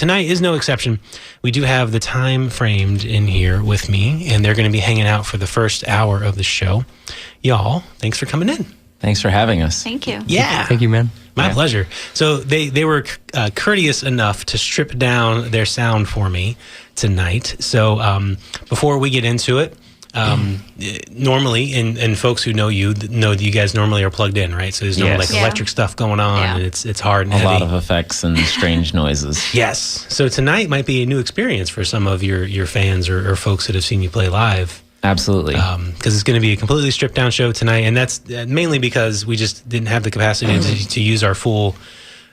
tonight is no exception. We do have the Time Framed in here with me, and they're going to be hanging out for the first hour of the show. Y'all, thanks for coming in. Thanks for having us. Thank you. Yeah. Thank you, man. My pleasure. So they were courteous enough to strip down their sound for me tonight. So before we get into it, normally, and folks who know that you guys normally are plugged in, right? So there's no like electric stuff going on, and it's hard and heavy. A lot of effects and strange noises. Yes. So tonight might be a new experience for some of your fans or folks that have seen you play live. Absolutely. Because it's going to be a completely stripped down show tonight, and that's mainly because we just didn't have the capacity to use our full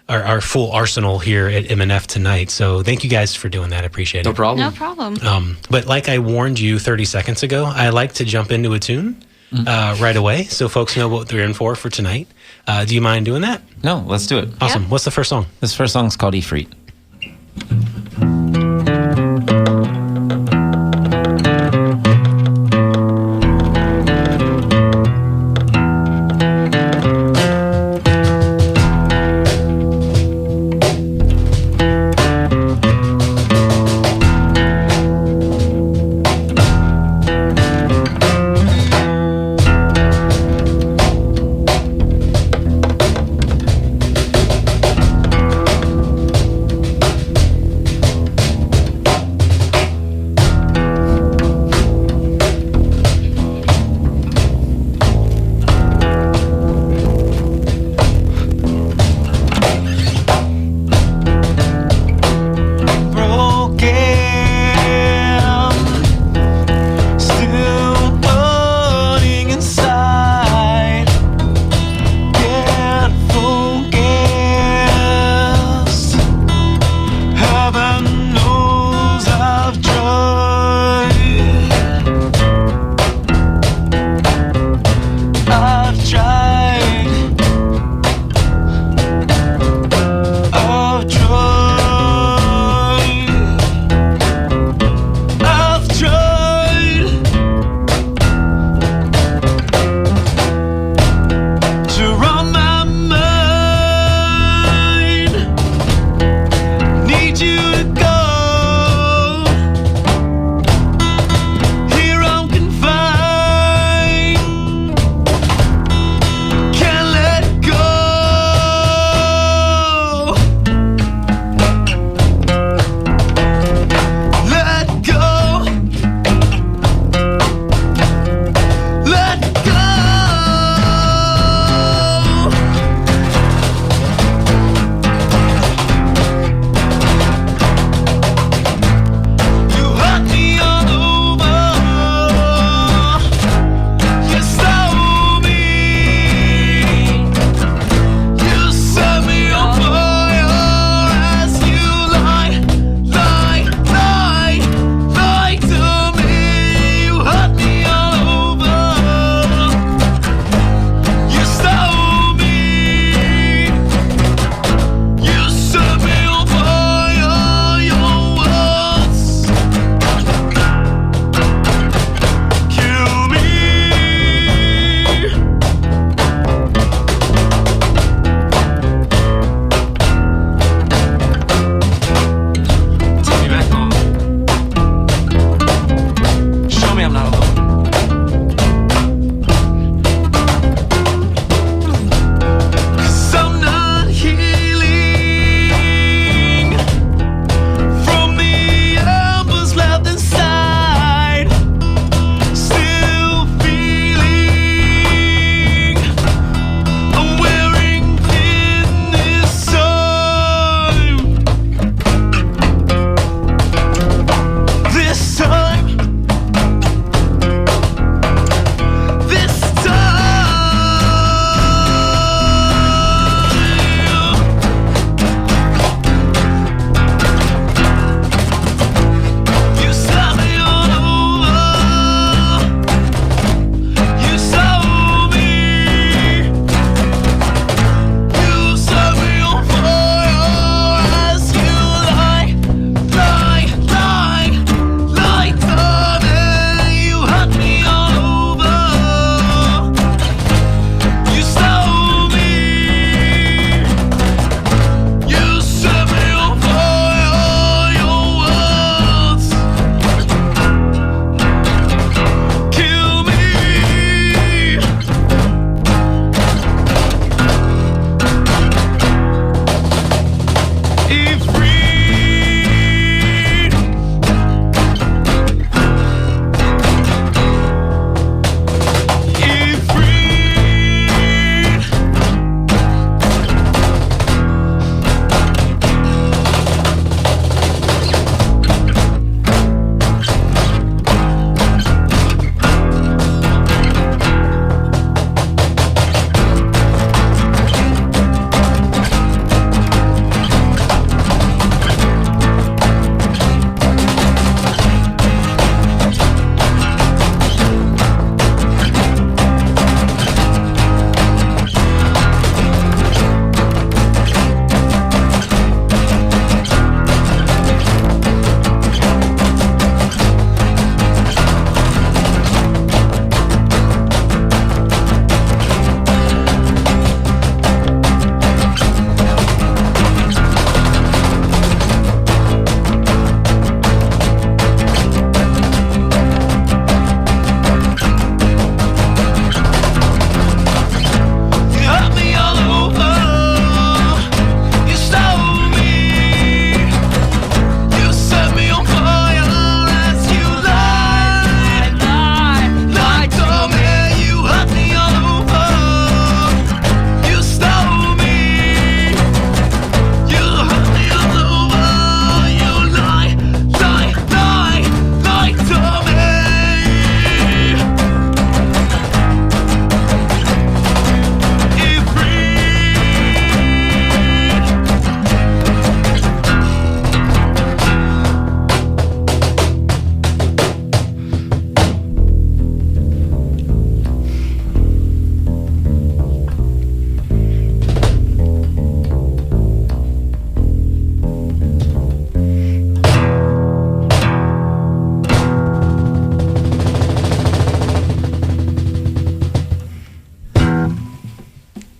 arsenal here at MNF tonight. So thank you guys for doing that. I appreciate it. No problem. No problem. But like I warned you 30 seconds ago, I like to jump into a tune right away so folks know what they're in for tonight. Do you mind doing that? No, let's do it. Awesome. Yeah. What's the first song? This first song's called Ifrit.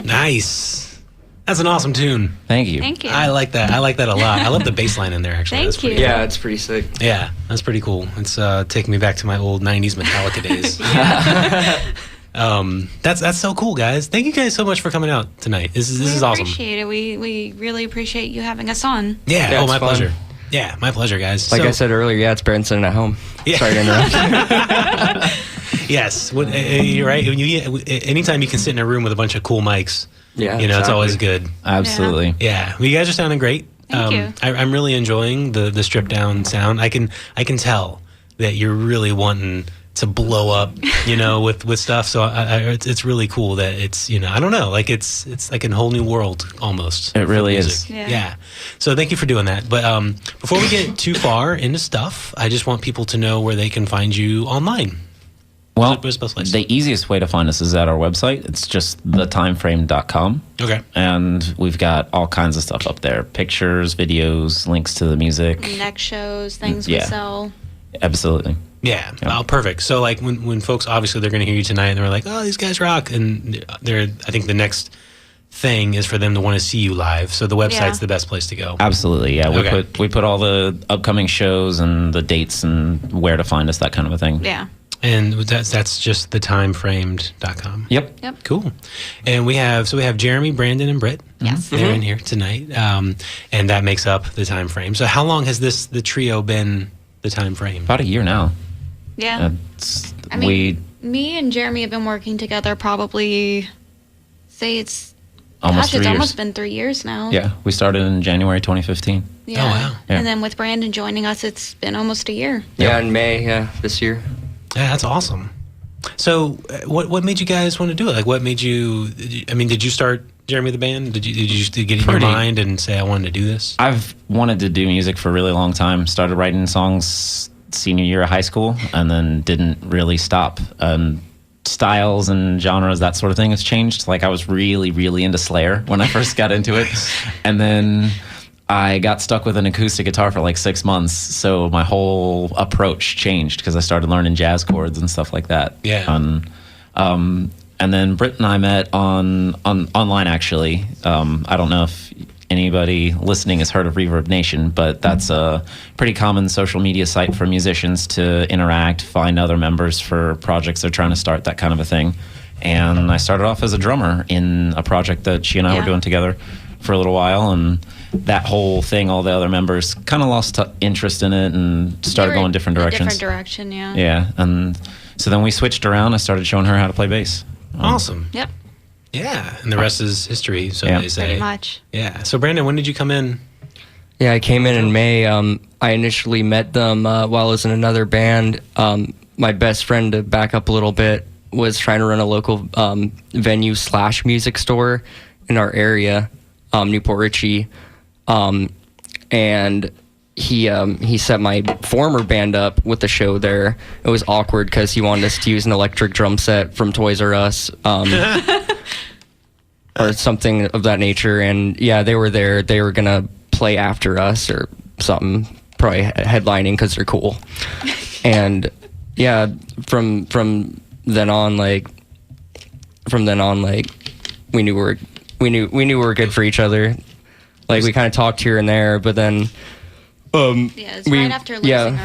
Nice. That's an awesome tune. Thank you. Thank you. I like that. I like that a lot. I love the bass line in there, actually. Thank That's pretty you. Yeah, it's pretty sick. Yeah, that's pretty cool. It's taking me back to my old 90s Metallica days. That's so cool, guys. Thank you guys so much for coming out tonight. This is awesome. We appreciate it. We really appreciate you having us on. Yeah, Yeah, oh, it's my fun. pleasure. Yeah, my pleasure, guys. Like So- I said earlier, yeah, it's better than sitting at home. Yeah. Sorry to interrupt. Yes, you're right. When anytime you can sit in a room with a bunch of cool mics, Yeah, it's exactly. always good. Absolutely. Yeah, well, you guys are sounding great. Thank you. I'm really enjoying the stripped down sound. I can tell that you're really wanting to blow up, with stuff. So it's really cool that it's, I don't know, like it's like a whole new world almost. It really for is. music. Yeah. So thank you for doing that. But before we get too far into stuff, I just want people to know where they can find you online. Well, Where's the best place? the easiest way to find us is at our website. It's just thetimeframe.com. Okay. And we've got all kinds of stuff up there. Pictures, videos, links to the music. Neck shows, things we Yeah. sell. Absolutely. Yeah. Oh, perfect. So like when folks, obviously they're going to hear you tonight and they're like, oh, these guys rock. And I think the next thing is for them to want to see you live. So the website's Yeah. the best place to go. Absolutely. Yeah. Okay. We put all the upcoming shows and the dates and where to find us, that kind of a thing. Yeah. And that's just thetimeframed.com. Yep. Yep. Cool. And we have Jeremy, Brandon, and Britt. Yes. They're in here tonight. And that makes up the time frame. So how long has the trio been the time frame? About a year now. Yeah. It's, I mean, me and Jeremy have been working together probably, it's almost 3 years. almost been 3 years now. Yeah. We started in January 2015. Yeah. Oh, wow. Yeah. And then with Brandon joining us, it's been almost a year. Yeah, in May, this year. Yeah, that's awesome. So what made you guys want to do it? Like what made you, did you start Jeremy the band? Did you just get in your Pretty- mind and say, I wanted to do this? I've wanted to do music for a really long time. Started writing songs senior year of high school and then didn't really stop. Styles and genres, that sort of thing has changed. Like I was really, really into Slayer when I first got into it. And then I got stuck with an acoustic guitar for like 6 months. So my whole approach changed because I started learning jazz chords and stuff like that. Yeah. And then Britt and I met on online, actually. I don't know if anybody listening has heard of Reverb Nation, but that's a pretty common social media site for musicians to interact, find other members for projects they're trying to start, that kind of a thing. And I started off as a drummer in a project that she and I were Yeah. doing together for a little while, and that whole thing, all the other members kind of lost interest in it and started going different directions. Different direction, yeah. Yeah, and so then we switched around. I started showing her how to play bass. Awesome. Yep. Yeah, and the rest is history, so Yeah. they say. Pretty much. Yeah. So Brandon, when did you come in? Yeah, I came in May. I initially met them while I was in another band. My best friend, to back up a little bit, was trying to run a local venue / music store in our area, Newport Richey, and he set my former band up with the show there. It was awkward because he wanted us to use an electric drum set from Toys R Us. Or something of that nature, and yeah, they were there. They were gonna play after us or something, probably headlining because they're cool. And yeah, from then on, we knew we were good for each other. Like, we kind of talked here and there, but then Yeah, it's right after losing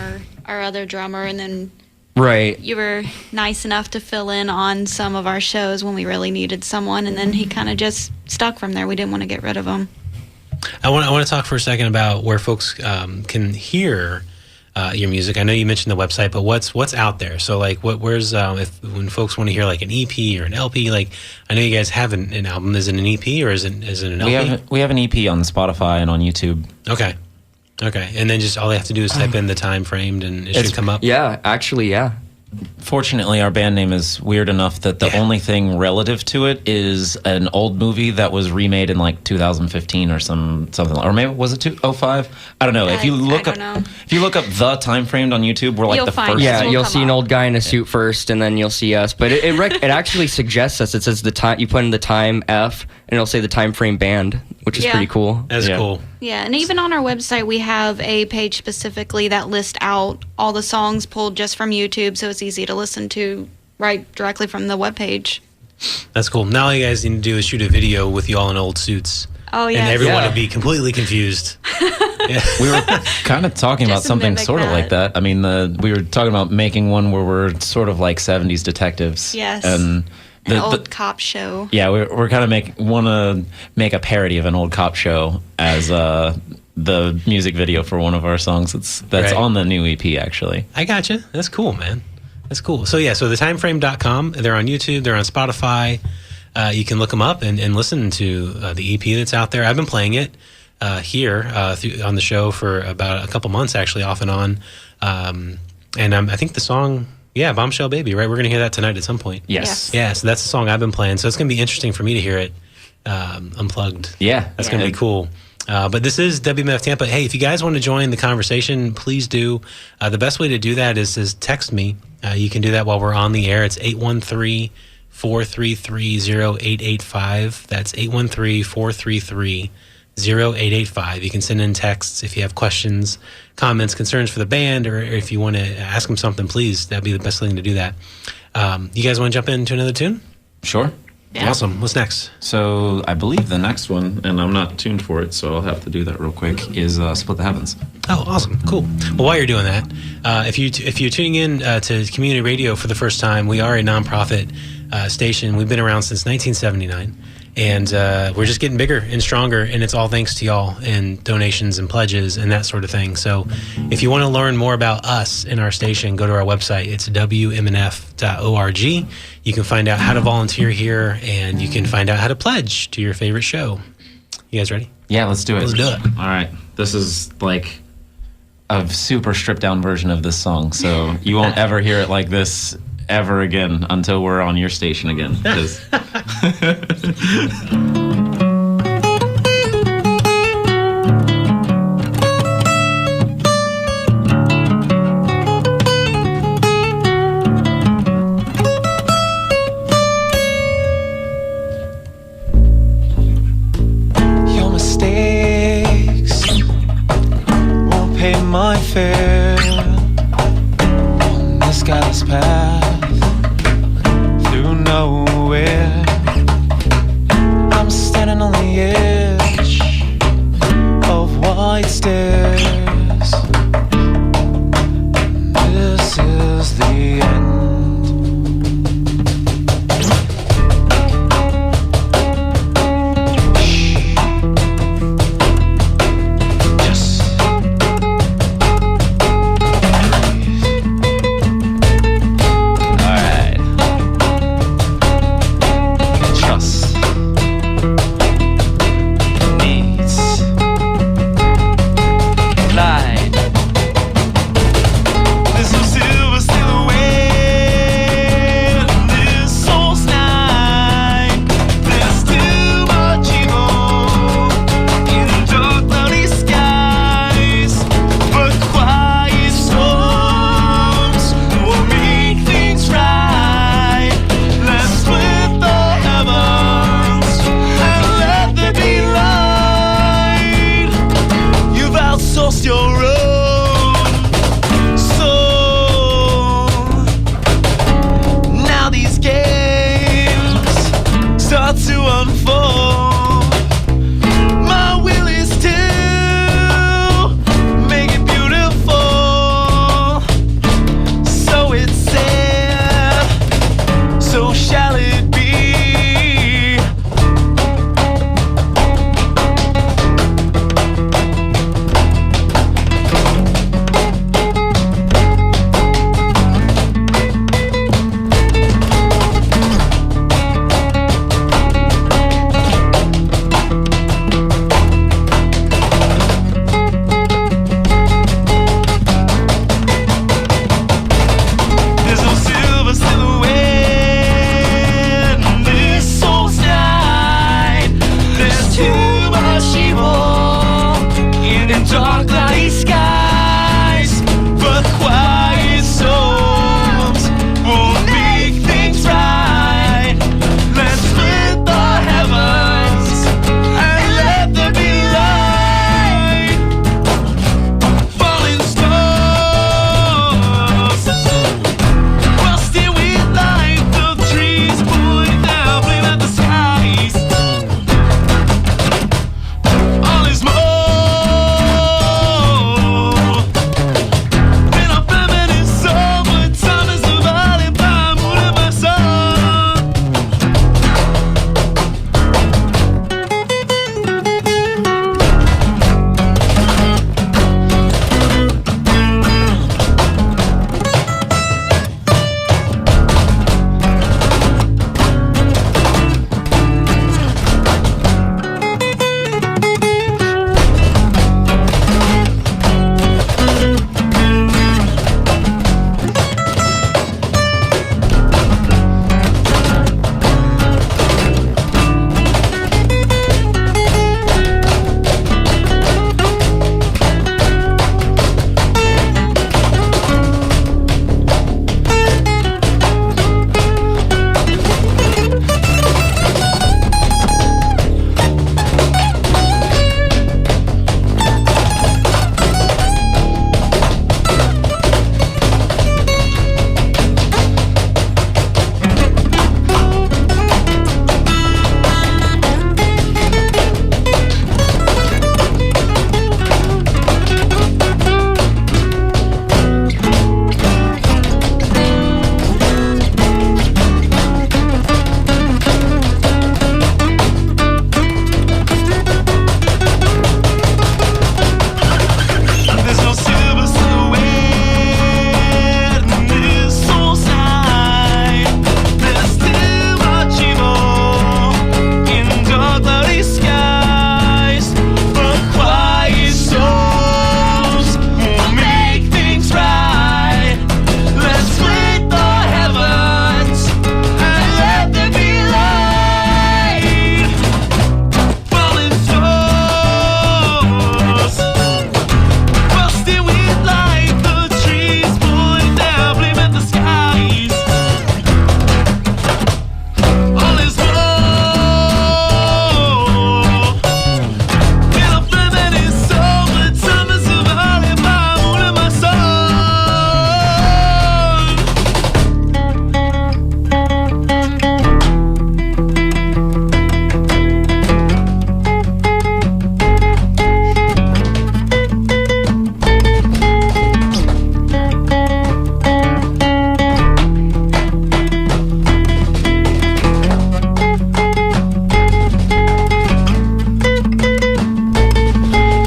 our other drummer, and then right. you were nice enough to fill in on some of our shows when we really needed someone, and then he kind of just stuck from there. We didn't want to get rid of him. I want to talk for a second about where folks can hear your music. I know you mentioned the website, but what's out there? So like, where's when folks want to hear like an EP or an LP? Like, I know you guys have an album. Is it an EP or is it an LP? We have an EP on Spotify and on YouTube. Okay, and then just all they have to do is type in the time framed, and it should come up. Yeah, actually, yeah. Fortunately, our band name is weird enough that the only thing relative to it is an old movie that was remade in like 2015 or something, or maybe was it 2005? I don't know. If you look up the time framed on YouTube, we're like You'll the find first. it. Yeah, will you'll come see an up. old guy in a suit first, and then you'll see us. But it actually suggests us. It says the time. You put in the time F, and it'll say the time frame band, which is Yeah. pretty cool. That's cool. Yeah, and even on our website, we have a page specifically that lists out all the songs pulled just from YouTube, so it's easy to listen to right directly from the webpage. That's cool. Now all you guys need to do is shoot a video with you all in old suits. Oh, yeah. And everyone Yeah. will be completely confused. Yeah. We were kind of talking about Just to something mimic sort of like that. I mean, we were talking about making one where we're sort of like 70s detectives. Yes. And An old cop show. yeah, we're kind of want to make a parody of an old cop show as the music video for one of our songs. That's Right. on the new EP, actually. I gotcha. That's cool, man. That's cool. So yeah, so thetimeframe.com, they're on YouTube, they're on Spotify. You can look them up and listen to the EP that's out there. I've been playing it here on the show for about a couple months, actually, off and on. And I think the song, Bombshell Baby, right? We're going to hear that tonight at some point. Yes. Yeah, so that's the song I've been playing. So it's going to be interesting for me to hear it unplugged. Yeah. That's going to be cool. But this is WMNF Tampa. Hey, if you guys want to join the conversation, please do. The best way to do that is text me. You can do that while we're on the air. It's 813-433-0885. That's 813-433-0885. You can send in texts if you have questions, comments, concerns for the band, or if you want to ask them something, please. That'd be the best thing to do that. You guys want to jump into another tune? Sure. Yeah. Awesome. What's next? So I believe the next one, and I'm not tuned for it, so I'll have to do that real quick, is Split the Heavens. Oh, awesome. Cool. Well, while you're doing that, if you're tuning in to community radio for the first time, we are a nonprofit station. We've been around since 1979, and we're just getting bigger and stronger, and it's all thanks to y'all and donations and pledges and that sort of thing. So if you want to learn more about us and our station, go to our website. It's WMNF.org. You can find out how to volunteer here, and you can find out how to pledge to your favorite show. You guys ready? Yeah, let's do it. Let's do it. All right. This is like a super stripped down version of this song, so you won't ever hear it like this ever again until we're on your station again. 'cause- Your mistakes won't pay my fare on this guy's path through nowhere. I'm standing on the edge of white stairs. This is the end. road. So now these games start to unfold. My will is to make it beautiful. So it's said, so shall it be. There's no silver silhouette in this soul's night. There's too much evil in dark, cloudy skies. But quiet souls will make things right. Let's split the heavens and let there be light. Falling stars, rusting with light. The trees pulling down, flame at the skies. All is more than a feminine soul, but time is divided by moon and my sun. There's no silver silhouette in this soul's night. There's too much evil in dark, cloudy skies. But quiet souls will make things right. Let's split the heavens and let there be light. Falling stars, rusting with light. The trees pulling down, flame at the skies. All is more than a feminine soul, but time is divided by moon and my sun.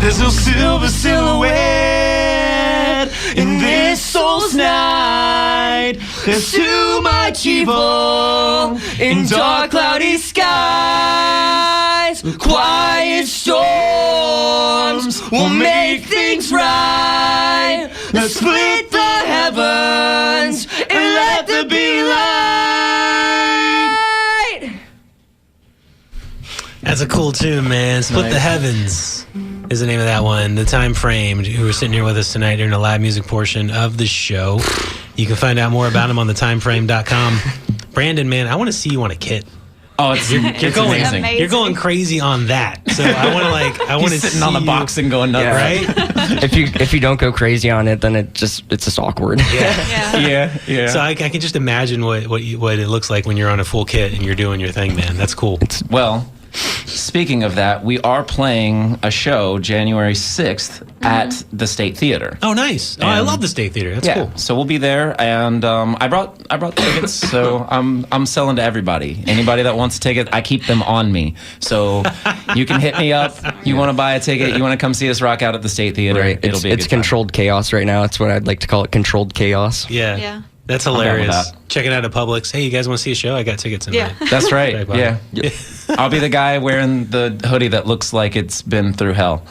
There's no silver silhouette in this soul's night. There's too much evil in dark, cloudy skies. Quiet storms will make things right. Let's split the heavens and let there be light. That's a cool tune, man. Split the Heavens is the name of that one. The Time Frame, who are sitting here with us tonight during the live music portion of the show. You can find out more about him on thetimeframe.com. Brandon, man, I want to see you on a kit. Oh, it's going amazing. You're going crazy on that. So I want to I want to Sitting on the box and going nuts. Yeah. right? If you don't go crazy on it, then it's just awkward. Yeah. Yeah. So I can just imagine what it looks like when you're on a full kit and you're doing your thing, man. That's cool. Well, speaking of that, we are playing a show January 6th at the State Theater. Oh, nice. Oh, I And- love the State Theater. That's cool. So we'll be there, and I brought tickets. So I'm selling to everybody. Anybody that wants a ticket, I keep them on me. So you can hit me up. You want to buy a ticket? You want to come see us rock out at the State Theater? Right. It'll be a It's good time. controlled chaos right now. That's what I'd like to call it. Controlled chaos. Yeah. Yeah. That's down with hilarious. that. Checking out at Publix. Hey, you guys want to see a show? I got tickets in Yeah. there. That's right. Right, Bob. Yeah. I'll be the guy wearing the hoodie that looks like it's been through hell.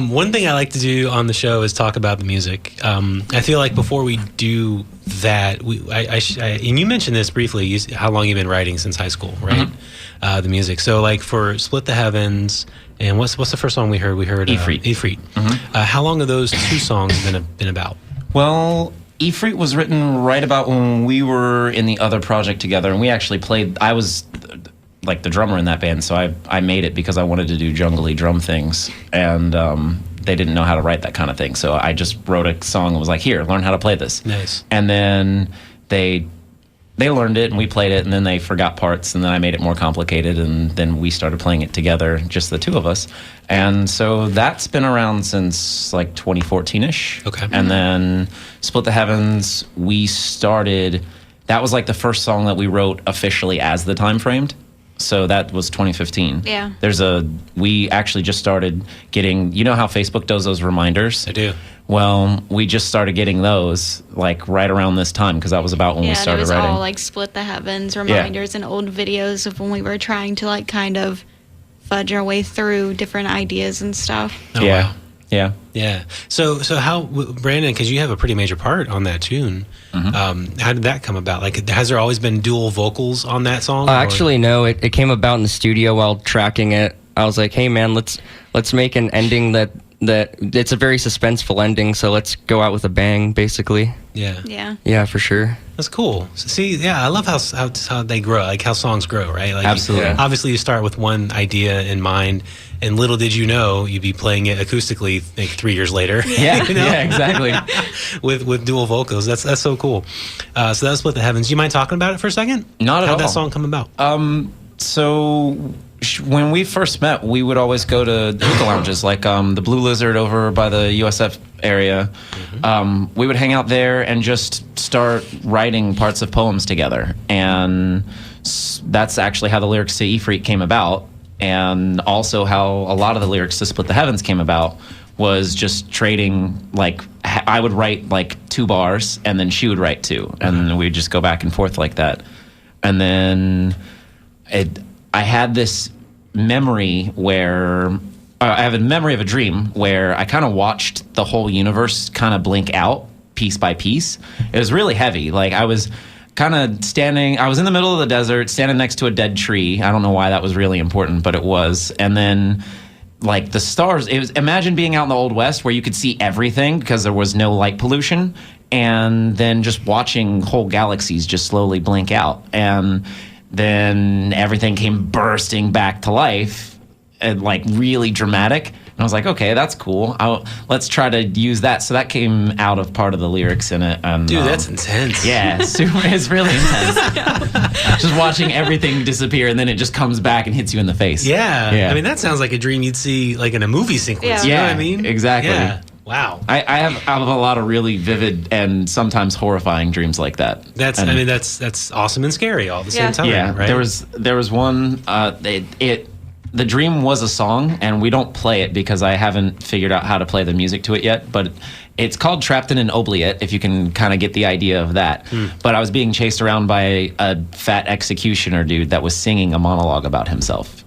One thing I like to do on the show is talk about the music. I feel like before we do that, and you mentioned this briefly, how long you've been writing since high school, right? The music. So like for Split the Heavens, and what's the first song we heard? We heard Ifrit. Ifrit. How long have those two songs been about? Well, Ifrit was written right about when we were in the other project together, and we actually played. I was like the drummer in that band, so I made it because I wanted to do jungly drum things, and they didn't know how to write that kind of thing. So I just wrote a song and was like, "Here, learn how to play this." Nice. And then they learned it and we played it, and then they forgot parts, and then I made it more complicated, and then we started playing it together, just the two of us. And so that's been around since like 2014-ish. Okay. And then Split the Heavens, we started, that was like the first song that we wrote officially as the Time Framed. So that was 2015. Yeah. We actually just started getting, you know how Facebook does those reminders? I do. Well, we just started getting those like right around this time, because that was about when we Yeah, and it started was writing. all like Split the Heavens reminders and old videos of when we were trying to like kind of fudge our way through different ideas and stuff. Oh, yeah. wow. Yeah. Yeah. So how, Brandon, because you have a pretty major part on that tune, how did that come about? Like, has there always been dual vocals on that song? or- Actually, no. It came about in the studio while tracking it. I was like, hey man, let's make an ending that it's a very suspenseful ending. So let's go out with a bang, basically. Yeah. Yeah. Yeah, for sure. That's cool. See, yeah, I love how they grow, like how songs grow, right? Like Absolutely. Yeah. Obviously, you start with one idea in mind, and little did you know you'd be playing it acoustically like 3 years later. Yeah. You know? Yeah, exactly. with dual vocals. That's so cool. So that's Split the Heavens. Do you mind talking about it for a second? Not at How'd that all. song come about? So when we first met, we would always go to hookah lounges, like the Blue Lizard over by the USF area. We would hang out there and just start writing parts of poems together. And that's actually how the lyrics to Ifrit came about. And also how a lot of the lyrics to Split the Heavens came about was just trading, like, I would write like 2 bars and then she would write 2. And then we'd just go back and forth like that. And then I had this memory where I have a memory of a dream where I kind of watched the whole universe kind of blink out piece by piece. It was really heavy. Like I was kind of standing, I was in the middle of the desert, standing next to a dead tree. I don't know why that was really important, but it was. And then like the stars, it was, imagine being out in the Old West where you could see everything because there was no light pollution, and then just watching whole galaxies just slowly blink out. And then everything came bursting back to life and like really dramatic. And I was like, okay, that's cool. Let's try to use that. So that came out of part of the lyrics in it. And, Dude, that's intense. yeah, it's really intense. Just watching everything disappear, and then it just comes back and hits you in the face. Yeah. Yeah. I mean, that sounds like a dream you'd see like in a movie sequence. Yeah. You know what I Yeah, mean? exactly. Yeah. Wow. I have a lot of really vivid and sometimes horrifying dreams like that. That's awesome and scary all at the same time. Yeah, right? there was one. The dream was a song, and we don't play it because I haven't figured out how to play the music to it yet. But it's called "Trapped in an Oubliette," if you can kind of get the idea of that. But I was being chased around by a fat executioner dude that was singing a monologue about himself.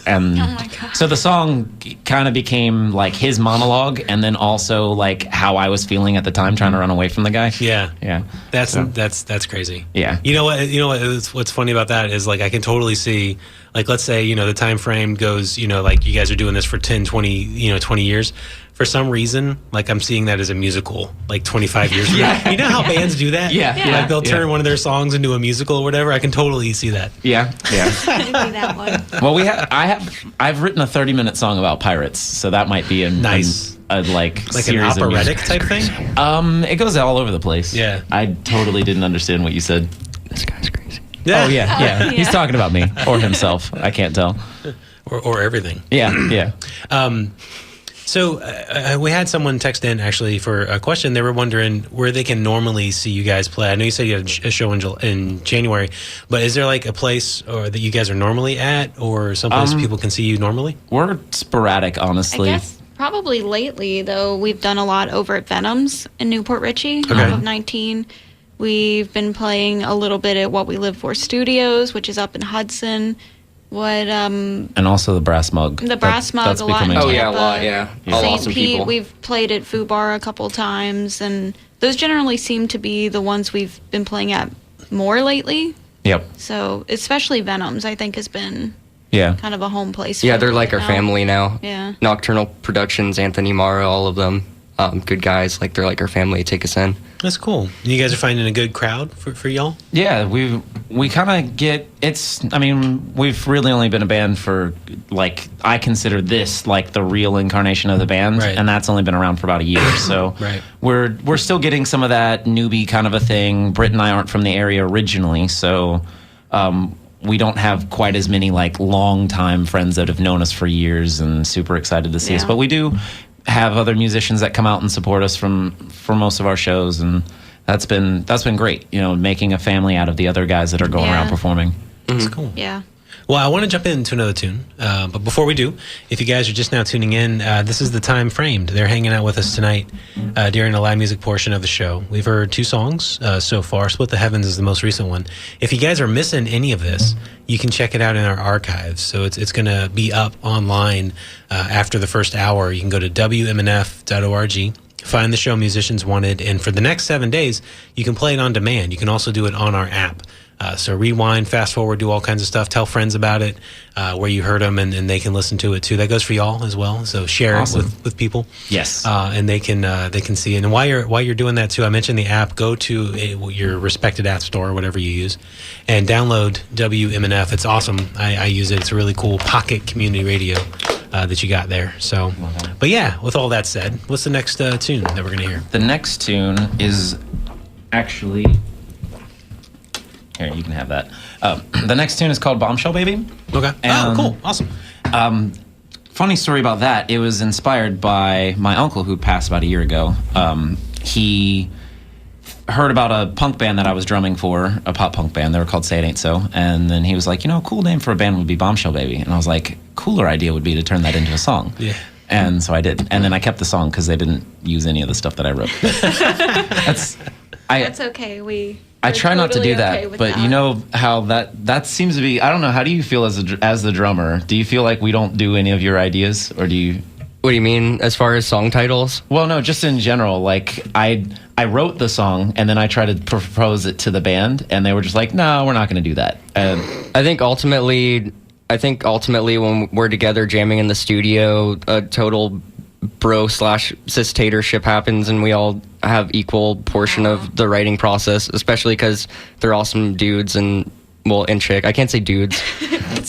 And Oh my God. so the song kind of became like his monologue, and then also like how I was feeling at the time, trying to run away from the guy. Yeah. Yeah. That's crazy. Yeah. You know what? What's funny about that is like I can totally see, like, let's say, the time frame goes, like you guys are doing this for 10, 20, 20 years. For some reason, like I'm seeing that as a musical, like 25 years from now. You know how bands do that? Yeah. Like they'll turn one of their songs into a musical or whatever. I can totally see that. Yeah. Yeah. Maybe that one. Well, I've written a 30-minute song about pirates, so that might be Nice. a Like an series of operatic music. type thing? It goes all over the place. Yeah. I totally didn't understand what you said. This guy's crazy. Oh yeah. yeah. He's talking about me or himself. I can't tell. Or everything. Yeah. So we had someone text in actually for a question. They were wondering where they can normally see you guys play. I know you said you had a show in January, but is there like a place or that you guys are normally at, or someplace people can see you normally? We're sporadic, honestly. I guess probably lately, though, we've done a lot over at Venom's in Newport Richey off of 19. We've been playing a little bit at What We Live For Studios, which is up in Hudson. And also the Brass Mug. The Brass Mug that's a lot in becoming- Oh, Tampa. yeah, a lot, yeah. All St. awesome Pete, people. we've played at Foo Bar a couple times, and those generally seem to be the ones we've been playing at more lately. Yep. So, especially Venom's, I think, has been Yeah. kind of a home place. Yeah, for they're us like our now. family now. Yeah. Nocturnal Productions, Anthony Mara, all of them. Good guys. Like, they're like our family. Take us in. That's cool. You guys are finding a good crowd for y'all? Yeah, we kind of get we've really only been a band for like I consider this like the real incarnation of the band, Right. and that's only been around for about a year. So Right. we're still getting some of that newbie kind of a thing. Britt and I aren't from the area originally, so we don't have quite as many like long-time friends that have known us for years and super excited to see us. Yeah. But we do have other musicians that come out and support us for most of our shows, and that's been great. Making a family out of the other guys that are going around Yeah. performing. That's cool. Yeah. Well, I want to jump into another tune, but before we do, if you guys are just now tuning in, this is the Time Framed. They're hanging out with us tonight during the live music portion of the show. We've heard 2 songs so far. Split the Heavens is the most recent one. If you guys are missing any of this, you can check it out in our archives. So it's going to be up online after the first hour. You can go to WMNF.org. Find the show Musicians Wanted, and for the next 7 days, you can play it on demand. You can also do it on our app. So rewind, fast forward, do all kinds of stuff. Tell friends about it, where you heard them, and they can listen to it too. That goes for y'all as well. So share Awesome. it with people. Yes. And they can see it. And while you're doing that too, I mentioned the app. Go to your respected app store, whatever you use, and download WMNF. It's awesome. I use it. It's a really cool pocket community radio that you got there. So, but yeah, with all that said, what's the next tune that we're gonna hear? The next tune is actually. Here, you can have that. The next tune is called Bombshell Baby. Okay. And- cool. Awesome. Funny story about that. It was inspired by my uncle who passed about a year ago. He heard about a punk band that I was drumming for, a pop punk band. They were called Say It Ain't So. And then he was like, a cool name for a band would be Bombshell Baby. And I was like, cooler idea would be to turn that into a song. Yeah. And so I did. And then I kept the song because they didn't use any of the stuff that I wrote. That's okay. I try not to do totally that, okay with but that. you know how that seems to be. I don't know. How do you feel as the drummer? Do you feel like we don't do any of your ideas, or do you? What do you mean as far as song titles? Well, no, just in general. Like I wrote the song and then I tried to propose it to the band, and they were just like, "No, we're not going to do that." And I think ultimately when we're together jamming in the studio, a total bro/sistatorship happens, and we all have equal portion of the writing process, especially because they're awesome dudes and chick. I can't say dudes.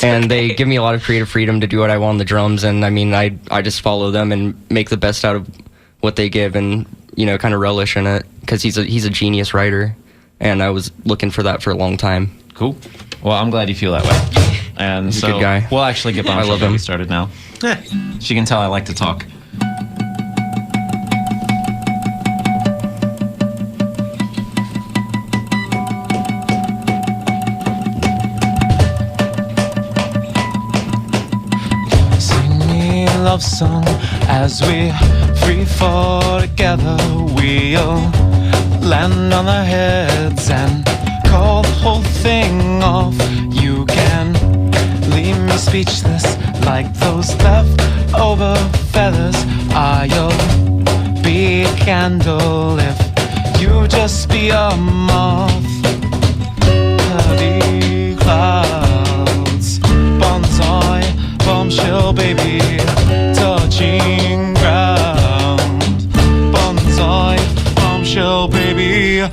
And they give me a lot of creative freedom to do what I want on the drums, and I mean, I just follow them and make the best out of what they give, and kind of relish in it, because he's a genius writer, and I was looking for that for a long time. cool. Well, I'm glad you feel that way. And He's a so good guy. we'll actually get Bombshell love him. Baby started now. She can tell I like to talk. Sing me a love song as we free fall together. We'll land on our heads and call the whole thing off. You can leave me me speechless like those leftover feathers. I'll be a candle if you just be a moth. Heavy clouds, bonsai, bombshell baby, touching ground. Bonsai, bombshell baby.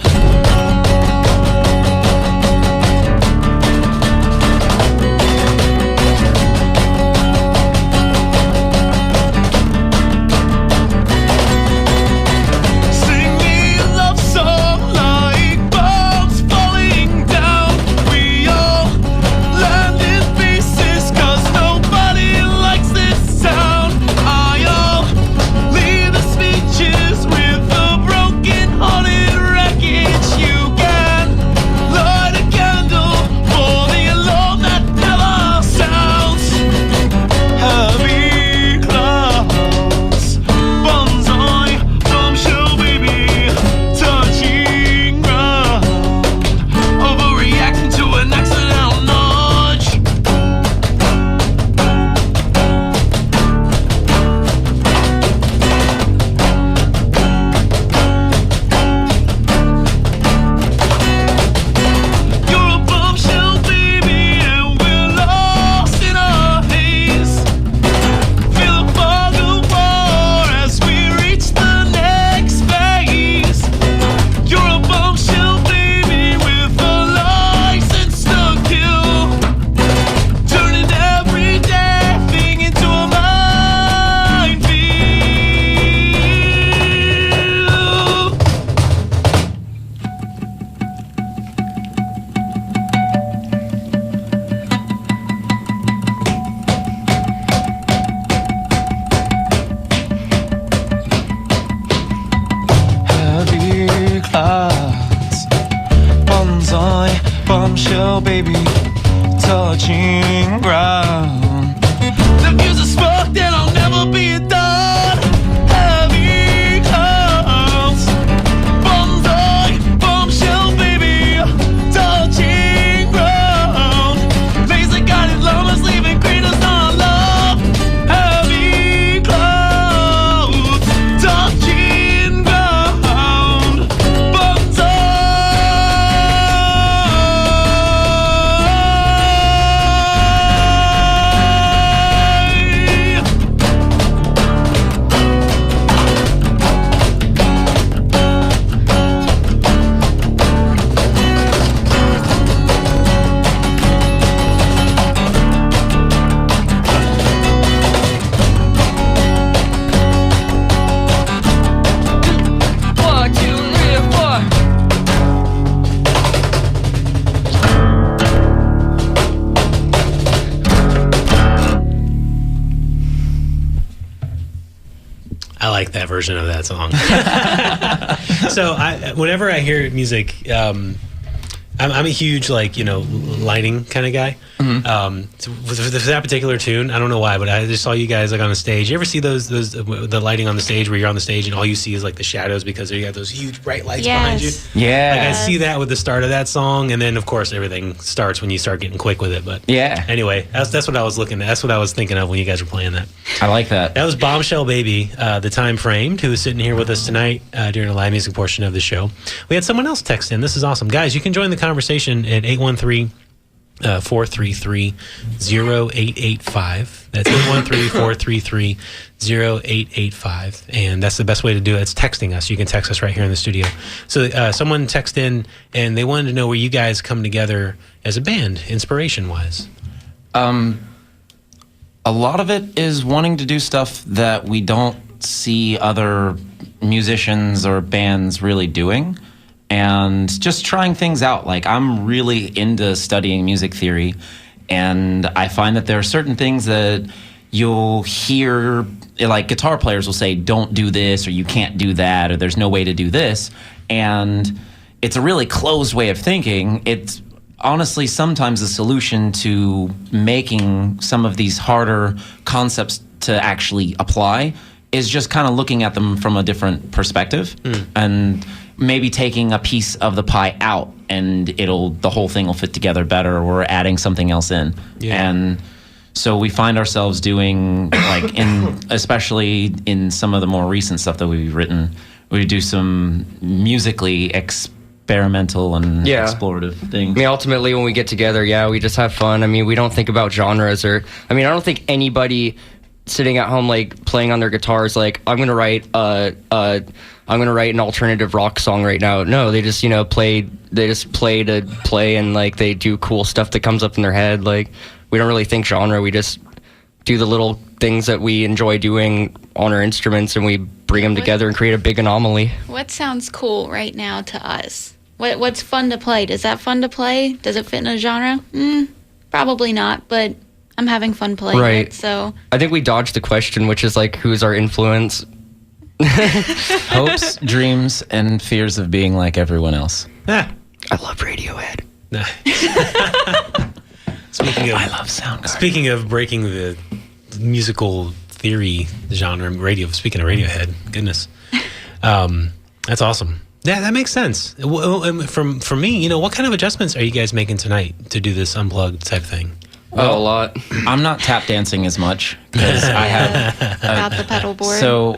Bombshell baby, touching ground. The fuse is sparked and I'll never be done. Heavy clouds, bonsai, bombshell baby, touching ground. Laser guided llamas leaving craters not love. Heavy clouds, touching ground. Bonsai. I like that version of that song. So whenever I hear music, I'm a huge lighting kind of guy. So for that particular tune, I don't know why, but I just saw you guys on a stage. You ever see those the lighting on the stage where you're on the stage and all you see is the shadows because you have those huge bright lights behind you? Yeah. I see that with the start of that song, and then of course everything starts when you start getting quick with it. But yeah. Anyway, that's what I was looking at. That's what I was thinking of when you guys were playing that. I like that. That was Bombshell Baby, the Time Framed, who is sitting here with us tonight during the live music portion of the show. We had someone else text in. This is awesome. Guys, you can join the conversation at 813-433-0885. That's 813-433-0885. And that's the best way to do it. It's texting us. You can text us right here in the studio. So someone texted in, and they wanted to know where you guys come together as a band, inspiration-wise. A lot of it is wanting to do stuff that we don't see other musicians or bands really doing, and just trying things out. I'm really into studying music theory, and I find that there are certain things that you'll hear, guitar players will say, don't do this, or you can't do that, or there's no way to do this. And it's a really closed way of thinking. It's honestly sometimes a solution to making some of these harder concepts to actually apply is just kind of looking at them from a different perspective and maybe taking a piece of the pie out, and the whole thing will fit together better, or adding something else in. And So we find ourselves doing like especially in some of the more recent stuff that we've written, we do some musically experimental and explorative things. I mean, ultimately, when we get together, we just have fun. I mean, we don't think about genres I don't think anybody sitting at home like playing on their guitars like I'm gonna write an alternative rock song right now. No, they just play to play, and like they do cool stuff that comes up in their head. Like we don't really think genre. We just do the little things that we enjoy doing on our instruments, and we bring them together and create a big anomaly. What sounds cool right now to us? What's fun to play? Does that fun to play? Does it fit in a genre? Probably not, but I'm having fun playing it, so... I think we dodged the question, which is like, who's our influence? Hopes, dreams, and fears of being like everyone else. Ah. I love Radiohead. I love Soundgarden. Speaking of breaking the musical theory genre, speaking of Radiohead, goodness. That's awesome. Yeah, that makes sense. For me, what kind of adjustments are you guys making tonight to do this unplugged type thing? Well, a lot. I'm not tap dancing as much because I have about the pedal board. So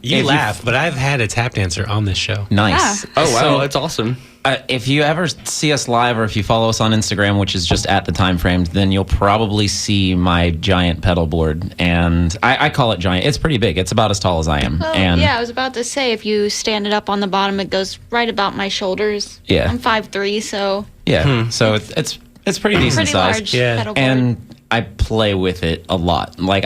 you laugh, but I've had a tap dancer on this show. Nice. Yeah. Oh wow, So, that's awesome. if you ever see us live, or if you follow us on Instagram, which is just at the time framed, then you'll probably see my giant pedal board. And I call it giant. It's pretty big. It's about as tall as I am. Well, and I was about to say, if you stand it up on the bottom, it goes right about my shoulders. Yeah. I'm 5'3", so so it's pretty decent pretty size. large pedal board. And I play with it a lot. Like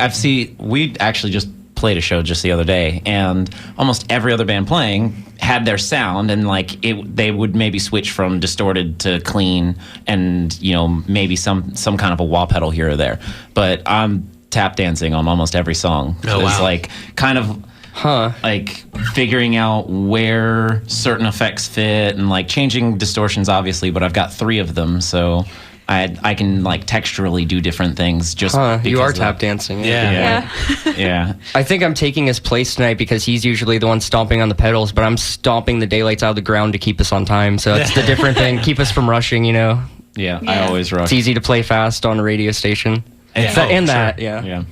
we actually just played a show just the other day, and almost every other band playing had their sound, and like they would maybe switch from distorted to clean, and maybe some kind of a wah pedal here or there. But I'm tap dancing on almost every song. Oh, wow. It's like kind of like figuring out where certain effects fit, and like changing distortions obviously, but I've got 3 of them, so I can like texturally do different things. Just you are tap dancing. Yeah. Yeah. I think I'm taking his place tonight because he's usually the one stomping on the pedals, but I'm stomping the daylights out of the ground to keep us on time. So it's the different thing, keep us from rushing. Yeah, I always rush. It's easy to play fast on a radio station. Yeah. Yeah.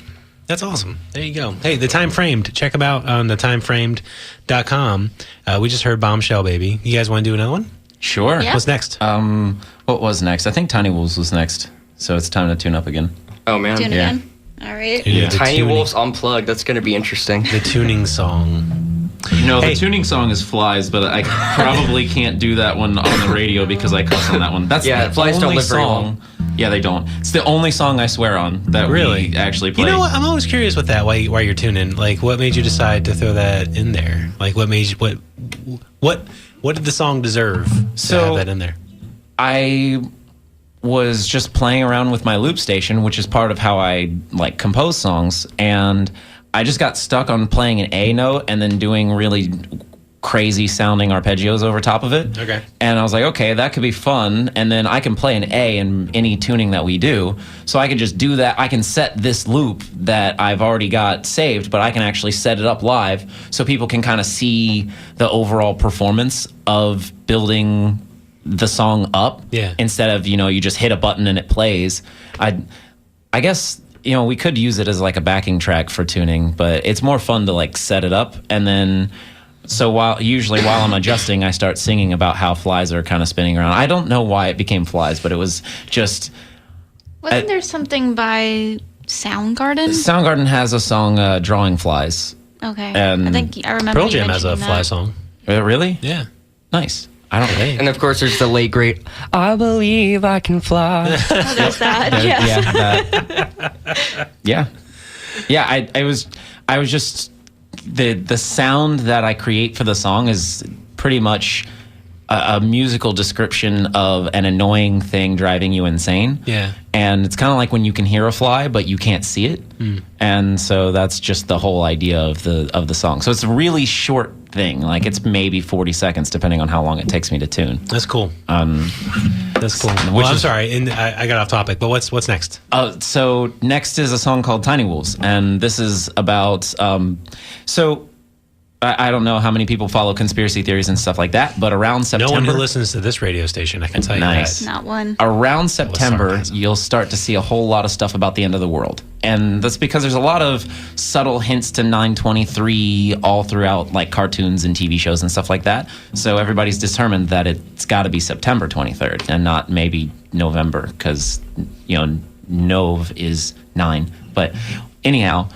That's awesome. There you go. Hey, The Time Framed. Check them out on thetimeframed.com. We just heard Bombshell Baby. You guys want to do another one? Sure. Yeah. What's next? What was next? I think Tiny Wolves was next. So it's time to tune up again. Oh, man. Tune Yeah. again. All right. Yeah, the Tiny tuning- Wolves Unplugged. That's going to be interesting. The tuning song. No, Hey. the tuning song is Flies, but I probably can't do that one on the radio because I cuss on that one. That's the Flies don't only live very song. Yeah, they don't. It's the only song I swear on that we actually play. You know what? I'm always curious with that. Why you're tuning? Like, what made you decide to throw that in there? Like, what made you what did the song deserve to have that in there? I was just playing around with my loop station, which is part of how I like compose songs, and I just got stuck on playing an A note and then doing really crazy sounding arpeggios over top of it. Okay. And I was like, okay, that could be fun. And then I can play an A in any tuning that we do. So I can just do that. I can set this loop that I've already got saved, but I can actually set it up live so people can kind of see the overall performance of building the song up. Yeah. Instead of, you just hit a button and it plays. I guess, we could use it as like a backing track for tuning, but it's more fun to like set it up, and then so while I'm adjusting, I start singing about how flies are kind of spinning around. I don't know why it became Flies, but it was just... Wasn't there something by Soundgarden? Soundgarden has a song, Drawing Flies. Okay. And I think I remember Pearl you Jam has a mentioning Fly that. song. Really? Yeah. Nice. I don't know. And of course, there's the late great "I Believe I Can Fly." Oh, there's that. Yeah. Yeah. I was just the sound that I create for the song is pretty much a musical description of an annoying thing driving you insane. Yeah. And it's kind of like when you can hear a fly but you can't see it. And so that's just the whole idea of the song. So it's a really short thing. Like it's maybe 40 seconds depending on how long it takes me to tune. That's cool. That's cool. Well, I'm sorry, and I got off topic, but what's next? So next is a song called Tiny Wolves, and this is about so I don't know how many people follow conspiracy theories and stuff like that, but around September... No one who listens to this radio station, I can tell you that. Not one. Around September, sarcasm. you'll start to see a whole lot of stuff about the end of the world. And that's because there's a lot of subtle hints to 9/23 all throughout, like cartoons and TV shows and stuff like that. So everybody's determined that it's got to be September 23rd and not maybe November, because, you know, Nov is 9. But anyhow...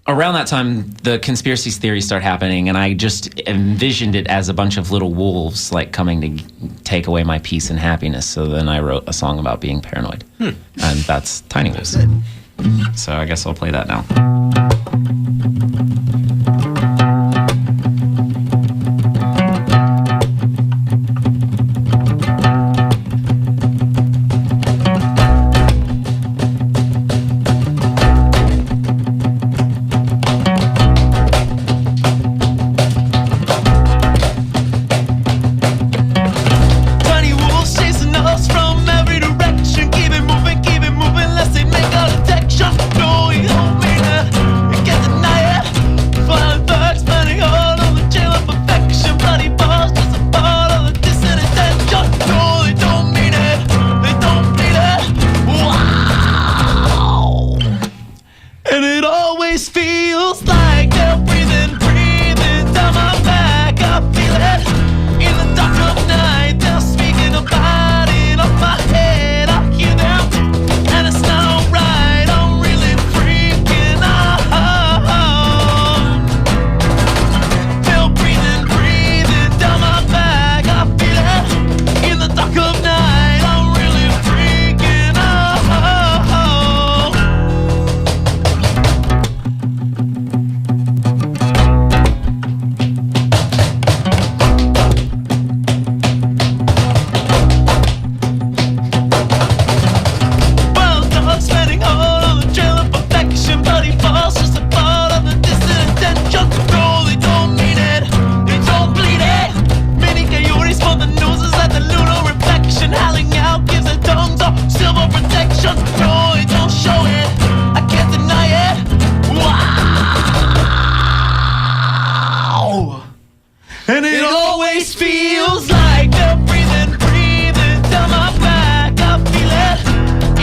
around that time, the conspiracy theories start happening, and I just envisioned it as a bunch of little wolves, like, coming to take away my peace and happiness. So then I wrote a song about being paranoid. And that's Tiny Wolves. So I guess I'll play that now. Tiny wolves chasing us from every direction. Keep it moving, lest they make our detection. No, you don't mean it, you can't deny it. Flying birds, burning all of the jail of perfection. Bloody bars, just a part of the distant attention. No, they don't mean it, they don't mean it. Wow. And it always feels like they're breathing down my back. I feel it in the dark of night. They're speaking about it off my head. I hear them, and it's not alright. I'm really freaking out. They're breathing down my back. I feel it in the dark of night. I'm really freaking out. Wild dogs spending all of the trail of perfection. Bloody balls, just a part of the distant attention. No, they don't mean it, they don't bleed it. Many coyotes for the noses at the lunar reflection. Howling out gives their tongues a silver protection. No, they don't show it, I can't deny it. Wow. And it always feels like they're breathing down my back. I feel it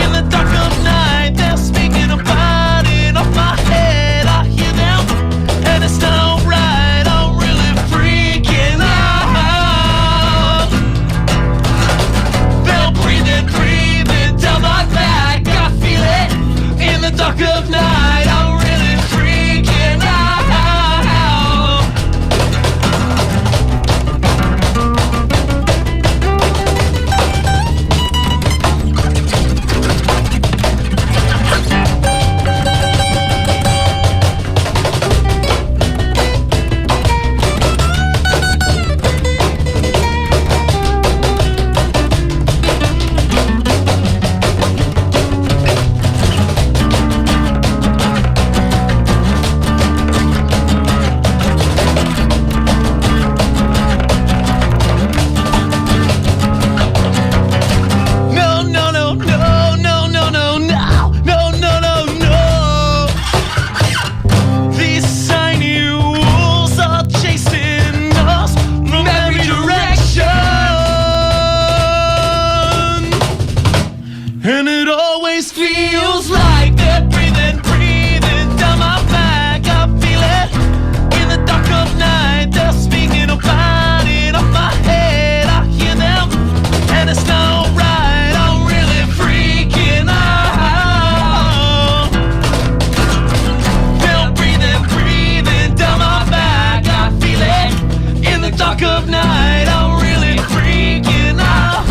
in the dark of night. They're speaking about it off my head. I hear them, and it's not right. I'm really freaking out. They're breathing down my back. I feel it in the dark of night. I'm really freaking out. No, no, no, no, no, no, no, no, no, no, no, no. These tiny wolves are chasing us from every direction. And it always feels like they're breathing down my back. I feel it in the dark of night. They're speaking about it off my head. I hear them, and it's not right. I'm really freaking out. They're breathing down my back. I feel it in the dark of night. I'm really freaking out.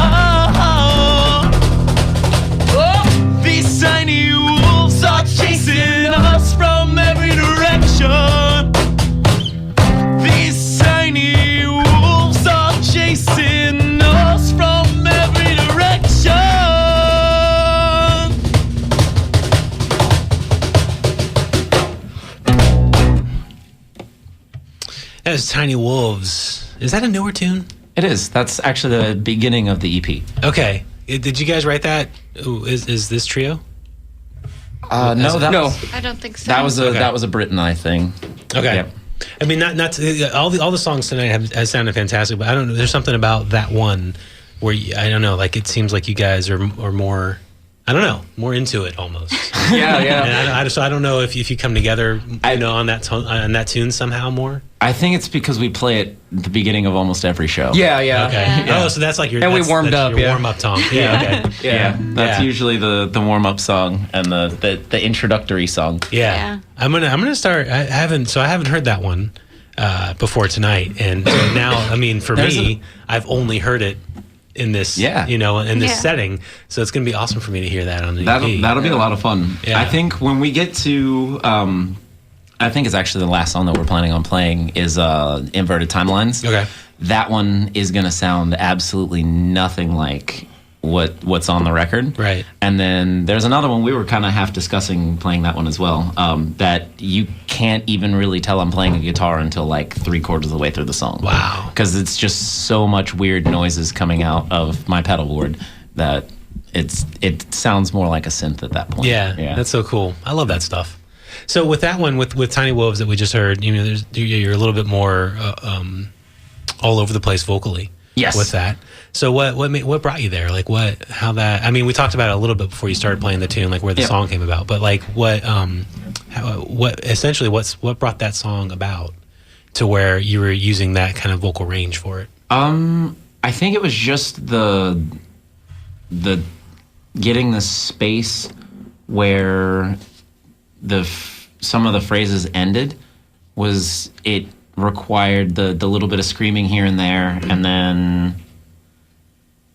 Oh, these tiny wolves are chasing us from every direction. These tiny wolves are chasing us from every direction. That was Tiny Wolves. Is that a newer tune? It is. That's actually the beginning of the EP. Okay. Did you guys write that? Ooh, is this trio? No, that No. was I don't think so. that was a Okay. that was a Brit and I thing. Okay. Yep. I mean, all the songs tonight have sounded fantastic, but I don't know. There's something about that one where I don't know. Like it seems like you guys are more. I don't know, more into it almost. Yeah. And so I don't know if you come together, on that tune somehow more. I think it's because we play it at the beginning of almost every show. Yeah. Okay. Yeah. Oh, so that's like your And we warmed up, your yeah. warm up song. Yeah. Okay. Yeah, that's Yeah. usually the warm up song and the introductory song. Yeah. I'm gonna start. I haven't heard that one before tonight, and so now I mean for me, I've only heard it in this, in this setting. So it's gonna be awesome for me to hear that on the EP. That'll be a lot of fun. Yeah. I think when we get to, I think it's actually the last song that we're planning on playing is Inverted Timelines. Okay. That one is gonna sound absolutely nothing like what's on the record. Right. And then there's another one we were kind of half discussing playing that one as well. That you can't even really tell I'm playing a guitar until like 3/4 of the way through the song. Wow. Because it's just so much weird noises coming out of my pedal board that it sounds more like a synth at that point. Yeah. That's so cool. I love that stuff. So with that one, with Tiny Wolves that we just heard, you're a little bit more all over the place vocally. Yes. With that. So what brought you there? Like I mean, we talked about it a little bit before you started playing the tune, like where the song came about, but like what brought that song about to where you were using that kind of vocal range for it? I think it was just the getting the space where some of the phrases ended was it required the little bit of screaming here and there, and then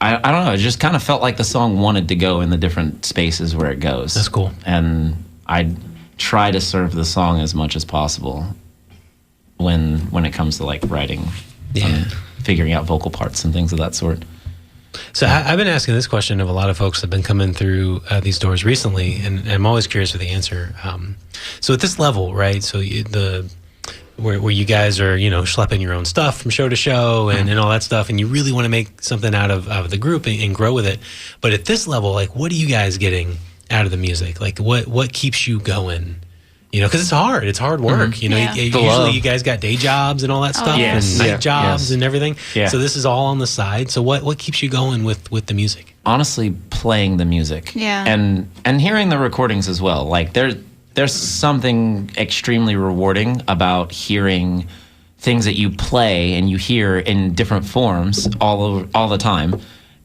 I don't know, it just kind of felt like the song wanted to go in the different spaces where it goes. That's cool. And I try to serve the song as much as possible when it comes to like writing and figuring out vocal parts and things of that sort. So I've been asking this question of a lot of folks that have been coming through these doors recently, and I'm always curious for the answer. So at this level, right? So where you guys are, schlepping your own stuff from show to show and all that stuff, and you really want to make something out of the group and grow with it. But at this level, like, what are you guys getting out of the music? Like, what keeps you going? Because it's hard work. Usually you guys got day jobs and all that stuff, and night jobs and everything. Yeah. So this is all on the side. So what keeps you going with the music? Honestly, playing the music. Yeah. And hearing the recordings as well. Like there's something extremely rewarding about hearing things that you play and you hear in different forms all the time,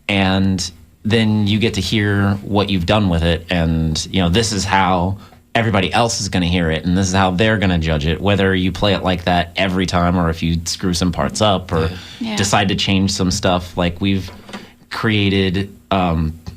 and then you get to hear what you've done with it, and this is how everybody else is going to hear it, and this is how they're going to judge it, whether you play it like that every time or if you screw some parts up or decide to change some stuff. Like we've created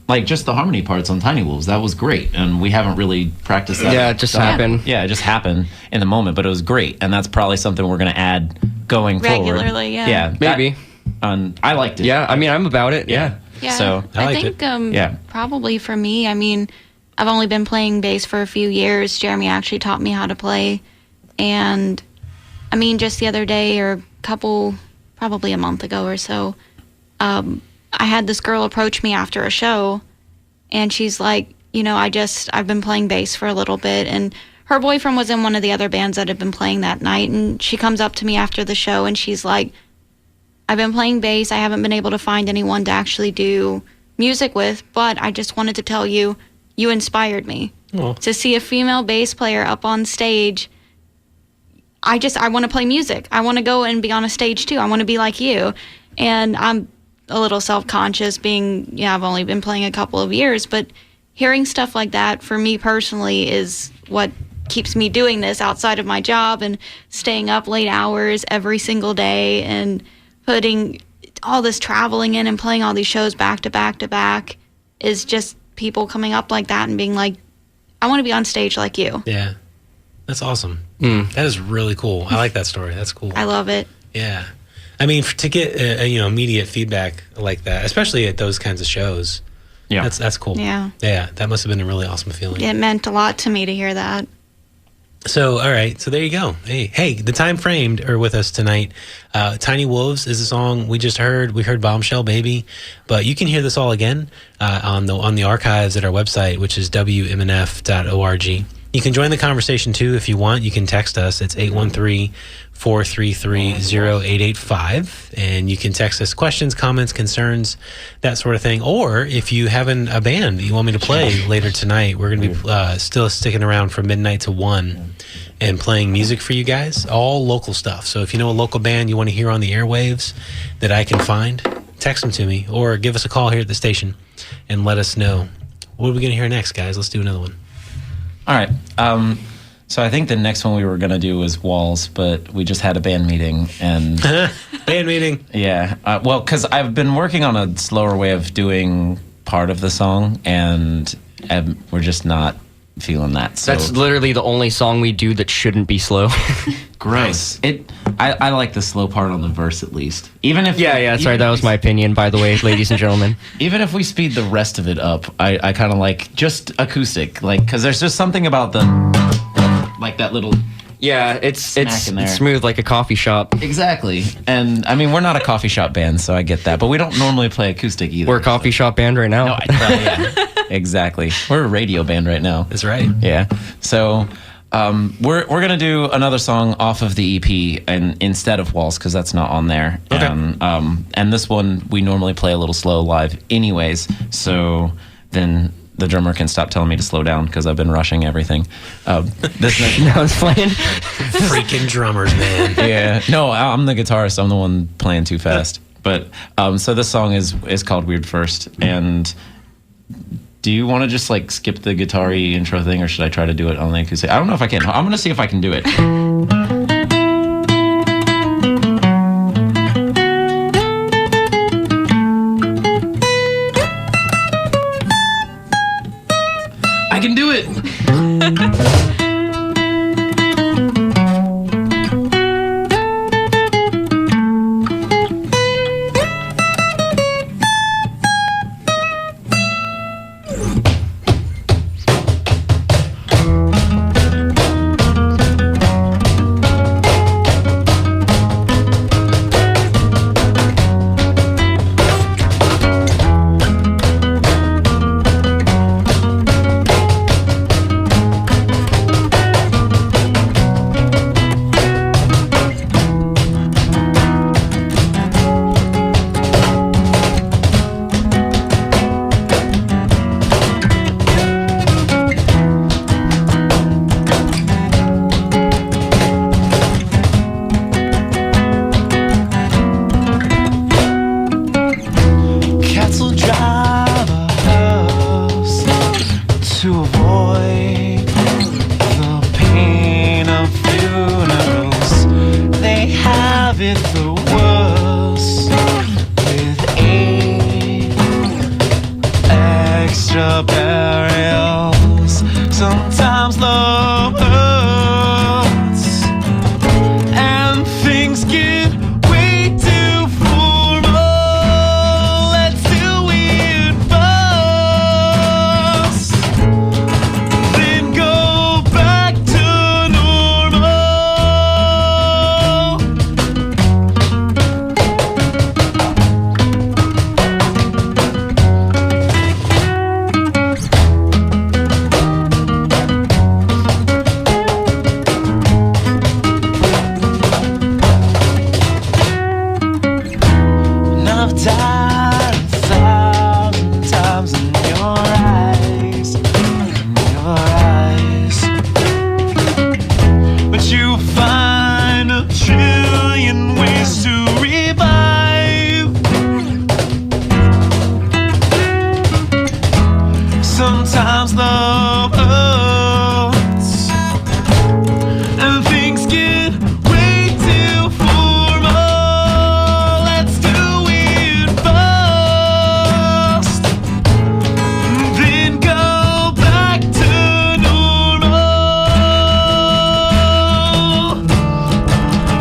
like just the harmony parts on Tiny Wolves. That was great, and we haven't really practiced that. Yeah, it just happened. Yeah, it just happened in the moment, but it was great, and that's probably something we're going to add going forward. Regularly, yeah. Yeah, Maybe. I liked it. Yeah, I mean, I'm about it. Yeah. Yeah. So I think liked probably for me, I mean, I've only been playing bass for a few years. Jeremy actually taught me how to play, and I mean, just the other day or probably a month ago or so, I had this girl approach me after a show, and she's like, I've been playing bass for a little bit, and her boyfriend was in one of the other bands that had been playing that night, and she comes up to me after the show, and she's like, I've been playing bass. I haven't been able to find anyone to actually do music with, but I just wanted to tell you, you inspired me. To see a female bass player up on stage. I want to play music. I want to go and be on a stage too. I want to be like you. And I'm a little self-conscious being, I've only been playing a couple of years, but hearing stuff like that for me personally is what keeps me doing this outside of my job and staying up late hours every single day and putting all this traveling in and playing all these shows back to back to back is just people coming up like that and being like, I want to be on stage like you. Yeah. That's awesome. That is really cool. I like that story. That's cool. I love it. Yeah. I mean, to get immediate feedback like that, especially at those kinds of shows, that's cool. Yeah. Yeah, that must have been a really awesome feeling. It meant a lot to me to hear that. So, all right. So there you go. Hey, the Time Framed are with us tonight. Tiny Wolves is a song we just heard. We heard Bombshell Baby, but you can hear this all again on the archives at our website, which is WMNF.org. You can join the conversation too if you want. You can text us. It's 813-433-0885. And you can text us questions, comments, concerns, that sort of thing. Or if you have a band that you want me to play later tonight, we're going to be still sticking around from midnight to 1 and playing music for you guys, all local stuff. So if you know a local band you want to hear on the airwaves that I can find, text them to me or give us a call here at the station and let us know. What are we going to hear next, guys? Let's do another one. All right. So I think the next one we were going to do was Walls, but we just had a band meeting. And band meeting. Yeah. Well, because I've been working on a slower way of doing part of the song, and we're just not feeling that. So. That's literally the only song we do that shouldn't be slow. Gross. I like the slow part on the verse at least. Even if sorry, that was my opinion, by the way, ladies and gentlemen. Even if we speed the rest of it up, I kind of like just acoustic, like because there's just something about the like that little. Yeah, it's smooth like a coffee shop. Exactly. And I mean, we're not a coffee shop band, so I get that. But we don't normally play acoustic either. We're a coffee shop band right now. No, yeah, exactly. We're a radio band right now. That's right. Yeah. So we're going to do another song off of the EP and instead of Walls because that's not on there. Okay. And this one we normally play a little slow live anyways. So then the drummer can stop telling me to slow down because I've been rushing everything. This next I was playing. Freaking drummers, man. Yeah. No, I'm the guitarist. I'm the one playing too fast. But so this song is called Weird First. And do you want to just like skip the guitar-y intro thing, or should I try to do it on the acoustic? I don't know if I can. I'm going to see if I can do it. I can do it.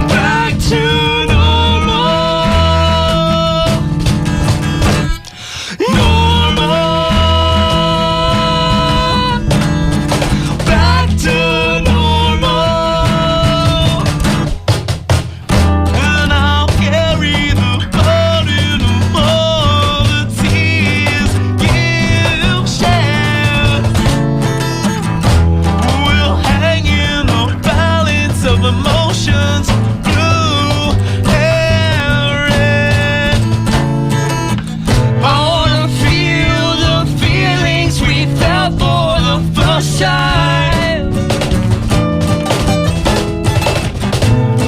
Back to normal. of emotions, blue and red. I wanna feel the feelings we felt for the first time.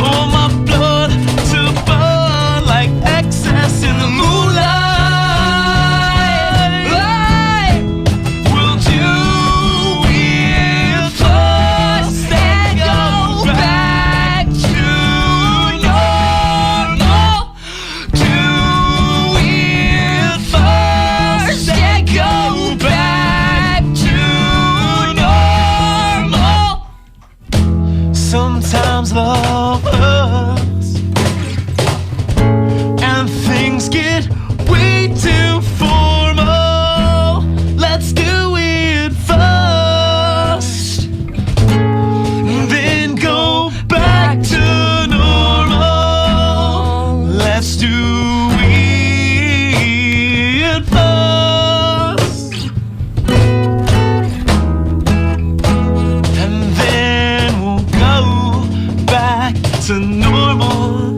Oh, my blood to burn like excess in the moonlight. We'll do it first and go back to normal. Do it first and go back to normal. Sometimes love hurts and things get way too formal. Let's do it first, then go back to normal. Let's do it first, and then we'll go back to normal.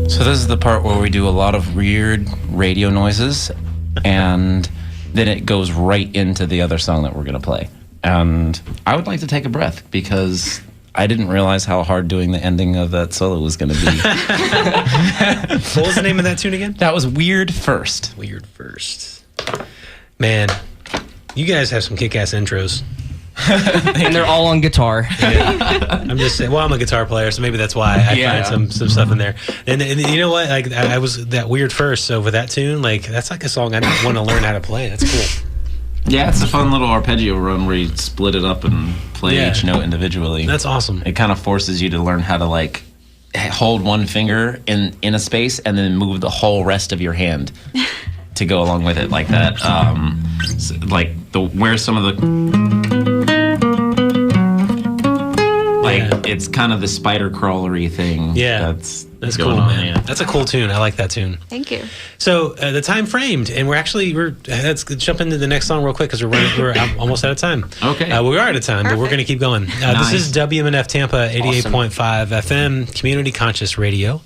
So this is the part where we do a lot of weird radio noises, and then it goes right into the other song that we're going to play. And I would like to take a breath because I didn't realize how hard doing the ending of that solo was going to be. What was the name of that tune again? That was Weird First. Weird First. Man, you guys have some kick-ass intros. And they're all on guitar. I'm just saying. Well, I'm a guitar player, so maybe that's why I find some stuff in there. And you know what? Like I was that Weird First. So with that tune, like that's like a song I want to learn how to play. That's cool. Yeah, it's a fun little arpeggio run where you split it up and play each note individually. That's awesome. It kind of forces you to learn how to like hold one finger in a space and then move the whole rest of your hand to go along with it, like that. Like where some of the it's kind of the spider crawlery thing. Yeah, that's cool, on, man. yeah. That's a cool tune. I like that tune. Thank you. So the time framed, and let's jump into the next song real quick because we're almost out of time. Okay, we are out of time, but we're going to keep going. Nice. This is WMNF Tampa 88.5 FM Community Conscious Radio,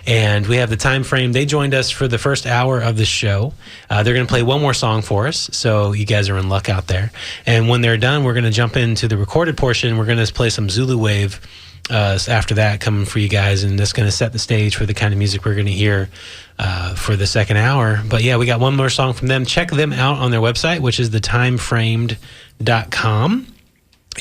and we have the time frame. They joined us for the first hour of the show. They're going to play one more song for us, so you guys are in luck out there. And when they're done, we're going to jump into the recorded portion. We're going to play some Zulu Wave after that coming for you guys, and that's going to set the stage for the kind of music we're going to hear for the second hour. But yeah, we got one more song from them. Check them out on their website, which is thetimeframed.com,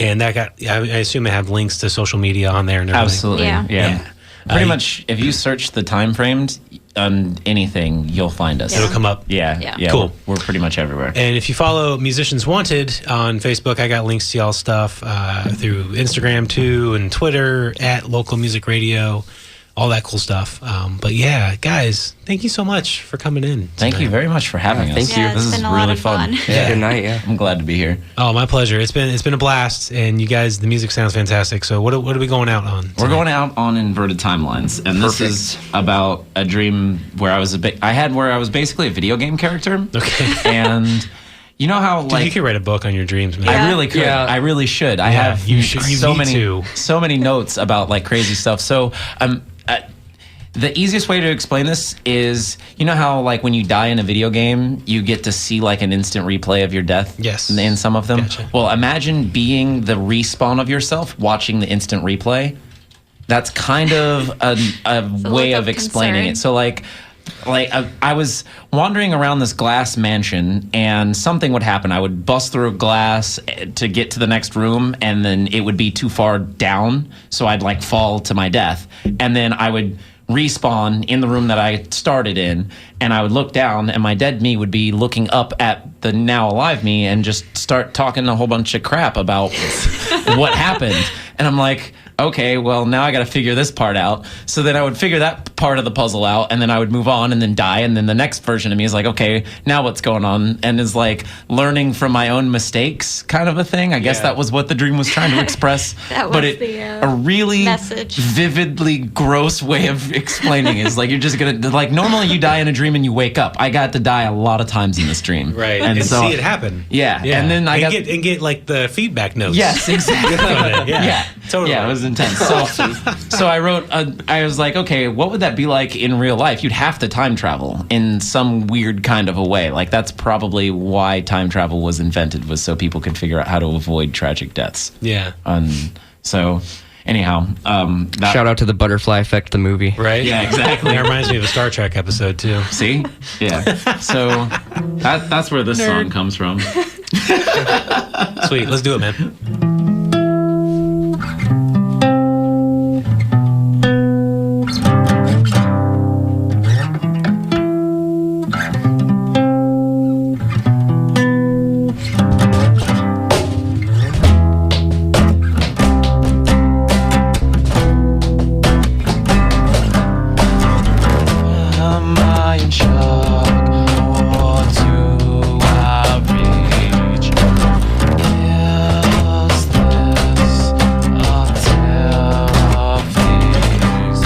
and that got I assume they have links to social media on there and everything. Absolutely, yeah. Pretty much, if you search the time framed on anything, you'll find us. It'll come up. Yeah. Cool. We're pretty much everywhere. And if you follow Musicians Wanted on Facebook, I got links to y'all stuff through Instagram too, and Twitter @Local Music Radio. all that cool stuff. But yeah, guys, thank you so much for coming in. Thank you very much for having us. thank you. Yeah, it's This is been a lot really of fun. Yeah. Good night. Yeah. I'm glad to be here. Oh, my pleasure. It's been a blast, and you guys, the music sounds fantastic. So what are we going out on? We're tonight? going out on Inverted Timelines, and this is about a dream where I was basically a video game character. Okay. And you know how Dude, like you could write a book on your dreams, man. I really could. Yeah. I really should. I Yeah, have you should- you so need many to. so many notes about like crazy stuff. So the easiest way to explain this is, you know how like when you die in a video game, you get to see like an instant replay of your death. Yes. In some of them. Gotcha. Well, imagine being the respawn of yourself, watching the instant replay. That's kind of a way look of of explaining concern. it. So like I was wandering around this glass mansion, and something would happen. I would bust through a glass to get to the next room, and then it would be too far down, so I'd like fall to my death. And then I would respawn in the room that I started in, and I would look down, and my dead me would be looking up at the now alive me and just start talking a whole bunch of crap about what happened. And I'm like, okay, well, now I got to figure this part out. So then I would figure that part of the puzzle out, and then I would move on and then die. And then the next version of me is like, okay, now what's going on? And is like learning from my own mistakes kind of a thing. I guess Yeah. that was what the dream was trying to express. That but was it, the, a really message. vividly gross way of explaining is like, you're just going to, like, normally you die in a dream and you wake up. I got to die a lot of times in this dream. Right. And And so, see it happen. Yeah. And then I got get like the feedback notes. Yes, exactly. Yeah. Totally. Yeah, it was intense. So I wrote, I was like, okay, what would that be like in real life? You'd have to time travel in some weird kind of a way. Like, that's probably why time travel was invented, was so people could figure out how to avoid tragic deaths. Yeah. So, anyhow, that, Shout out to the Butterfly Effect, the movie. Right? Yeah, exactly. That reminds me of a Star Trek episode, too. See? Yeah. So that's where this song comes from. Sweet. Let's do it, man. Am I in shock, or do I reach? Is this a tale of these?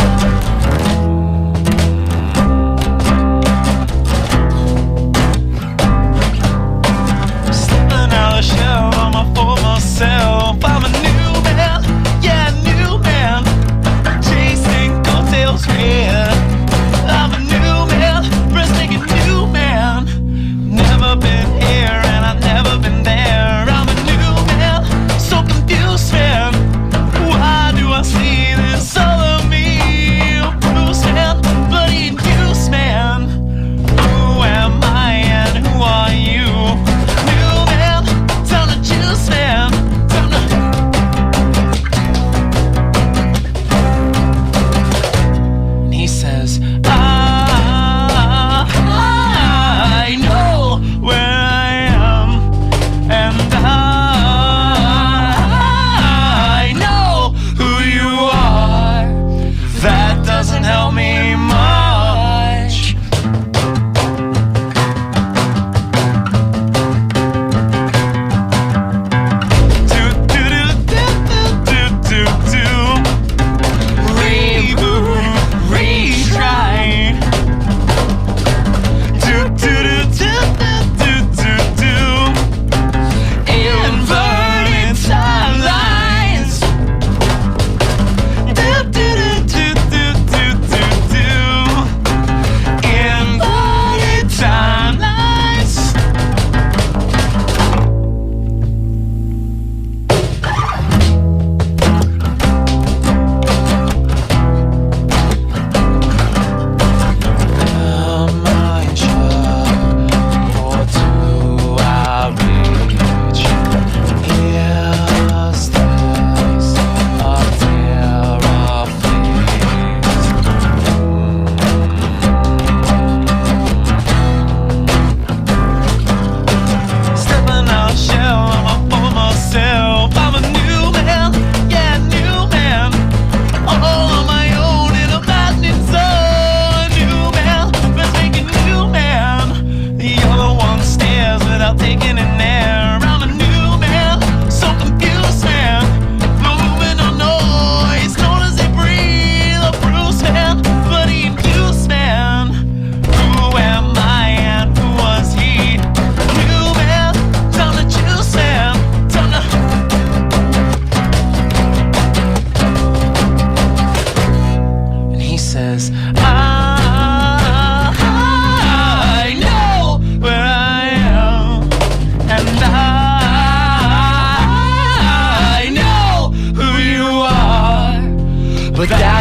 Stepping out of shell on my former self. I'm a new man, yeah, new man. Chasing coattails red. I'm a new man, breathtaking new man. Never been here and I've never been there. I'm a new man, so confused, man. Why do I see this all of me? Bruce man, bloody induced man. Who am I and who are you? New man, time to choose, man. Time to. And he says, I know where I am, and I know who you are. That doesn't help me much.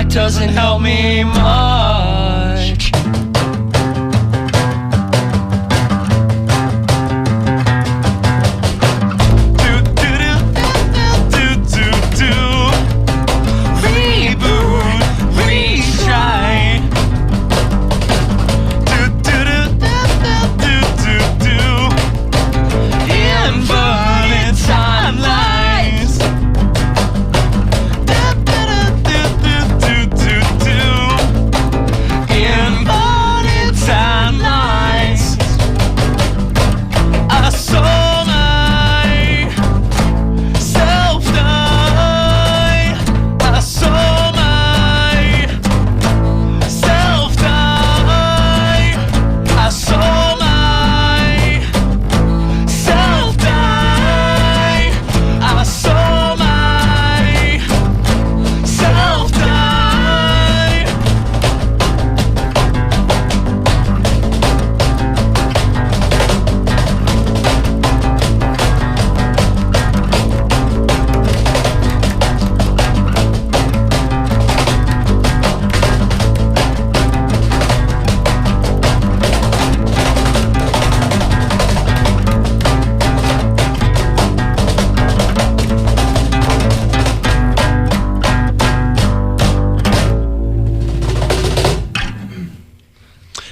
that doesn't help me much. Reboot, retry. Inverted timelines. Inverted timelines. I saw myself die. I saw myself die. I saw myself die. I saw myself die.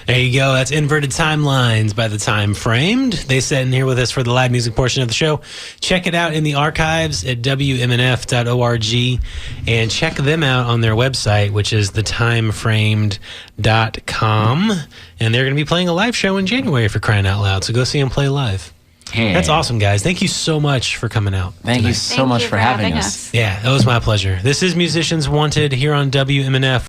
There you go. That's Inverted Timelines by The Time Framed. They sat in here with us for the live music portion of the show. Check it out in the archives at WMNF.org and check them out on their website, which is thetimeframed.com. And they're going to be playing a live show in January, for crying out loud. So go see them play live. Yeah. That's awesome, guys. Thank you so much for coming out. Thank you tonight. so much for having us. Yeah, that was my pleasure. This is Musicians Wanted here on WMNF.